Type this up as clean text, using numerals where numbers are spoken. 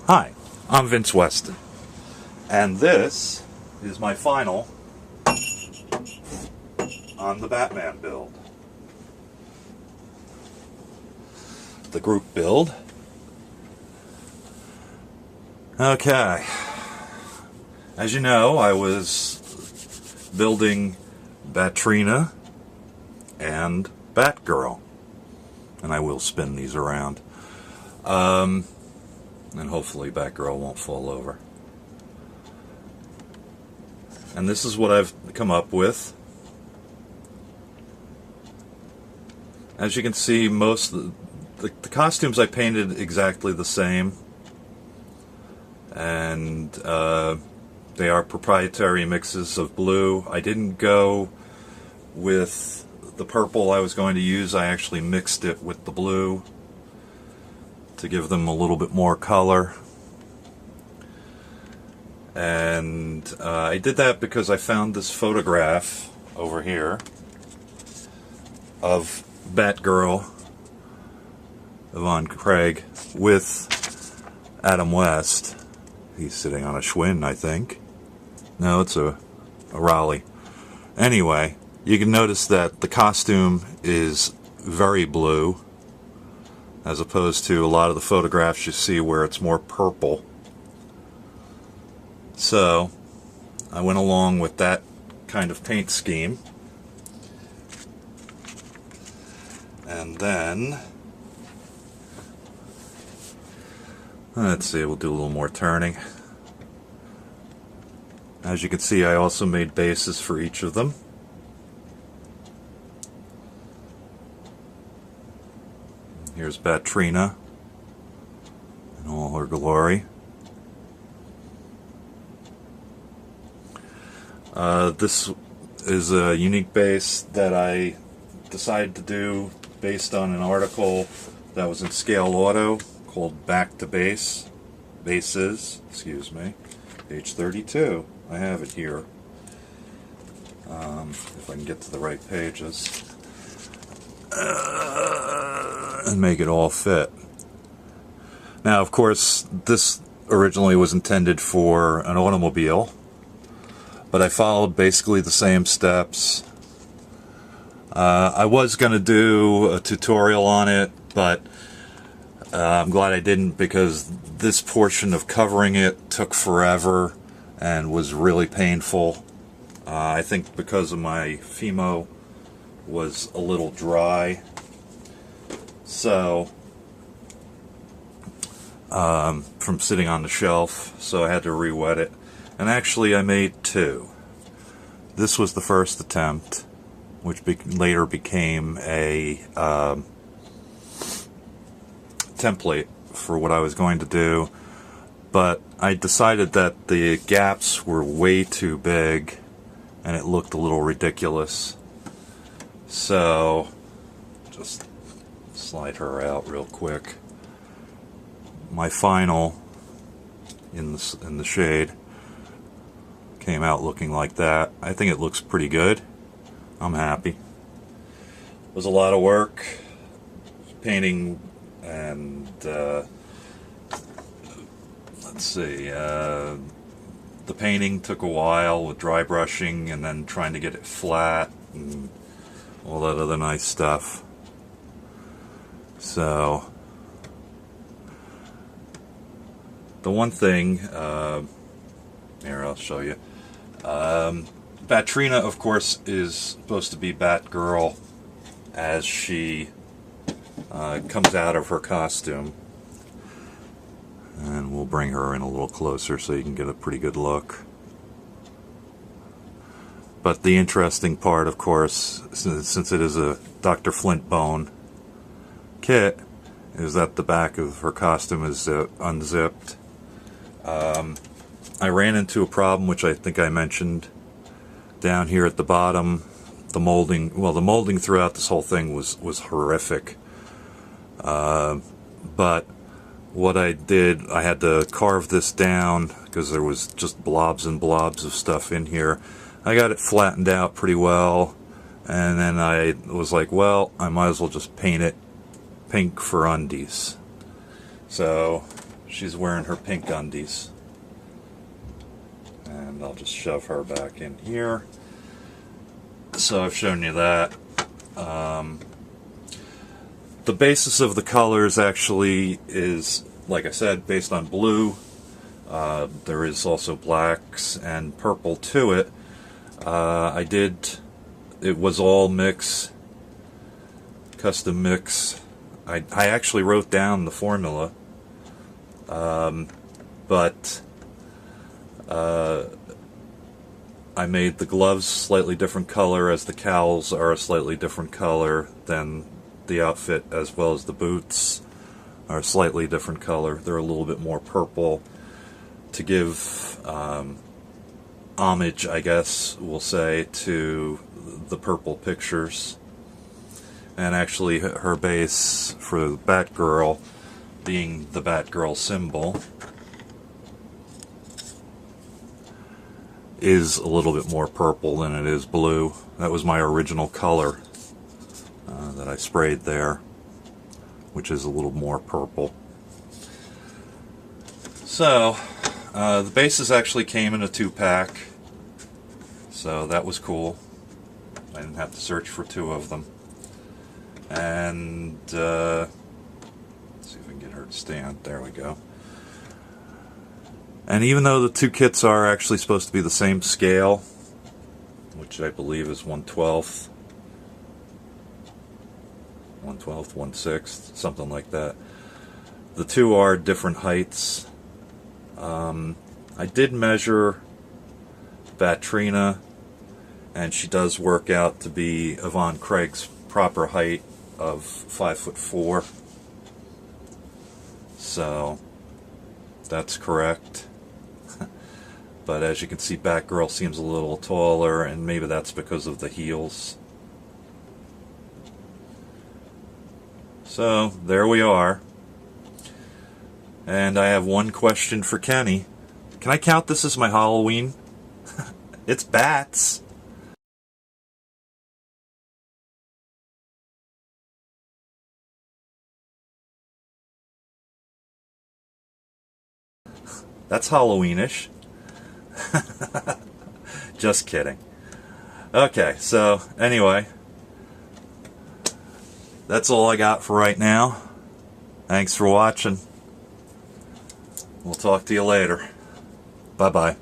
Hi, I'm Vince Weston, and this is my final on the Batman build. The group build. Okay, as you know, I was building Batrina and Batgirl, and I will spin these around. And hopefully Batgirl won't fall over. And this is what I've come up with. As you can see, most of the costumes I painted exactly the same, and they are proprietary mixes of blue. I didn't go with the purple I was going to use. I actually mixed it with the blue to give them a little bit more color. And I did that because I found this photograph over here of Batgirl, Yvonne Craig, with Adam West. He's sitting on a Schwinn, I think. No, it's a Raleigh. Anyway, you can notice that the costume is very blue, as opposed to a lot of the photographs you see where it's more purple. So I went along with that kind of paint scheme. And then, let's see, we'll do a little more turning. As you can see, I also made bases for each of them. Here's Batrina in all her glory. This is a unique base that I decided to do based on an article that was in Scale Auto called Back to Base. Bases, excuse me. Page 32. I have it here. If I can get to the right pages. And make it all fit. Now, of course, this originally was intended for an automobile, but I followed basically the same steps. I was going to do a tutorial on it, but I'm glad I didn't, because this portion of covering it took forever and was really painful. I think because of my Fimo was a little dry. So, from sitting on the shelf, so I had to re-wet it. And actually I made two. This was the first attempt, which later became a template for what I was going to do. But I decided that the gaps were way too big and it looked a little ridiculous. So, just slide her out real quick. My final in the shade came out looking like that. I think it looks pretty good. I'm happy. It was a lot of work painting, and let's see, the painting took a while with dry brushing and then trying to get it flat and all that other nice stuff. So, the one thing, here I'll show you. Batrina, of course, is supposed to be Batgirl as she comes out of her costume. And we'll bring her in a little closer so you can get a pretty good look. But the interesting part, of course, since it is a Dr. Flintbone kit, is that the back of her costume is unzipped. I ran into a problem, which I think I mentioned down here at the bottom. The molding, well, the molding throughout this whole thing was horrific. But what I did, I had to carve this down because there was just blobs and blobs of stuff in here. I got it flattened out pretty well, and then I was like, well, I might as well just paint it pink for undies. So She's wearing her pink undies. And I'll just shove her back in here. So I've shown you that. The basis of the colors actually is, like I said, based on blue. There is also blacks and purple to it. It was all mix, custom mix. I actually wrote down the formula, but I made the gloves slightly different color, as the cowls are a slightly different color than the outfit, as well as the boots are a slightly different color. They're a little bit more purple to give homage, I guess we'll say, to the purple pictures. And actually her base for Batgirl, being the Batgirl symbol, is a little bit more purple than it is blue. That was my original color that I sprayed there, which is a little more purple. So the bases actually came in a 2-pack, so that was cool. I didn't have to search for 2 of them. And let's see if I can get her to stand. There we go. And even though the 2 kits are actually supposed to be the same scale, which I believe is 1/12, 1/6, something like that, the 2 are different heights. I did measure Batrina, and she does work out to be Yvonne Craig's proper height of 5'4". So that's correct. But as you can see, Batgirl seems a little taller, and maybe that's because of the heels. So there we are. And I have one question for Kenny. Can I count this as my Halloween? It's bats. That's Halloweenish. Just kidding. Okay, so anyway, that's all I got for right now. Thanks for watching. We'll talk to you later. Bye-bye.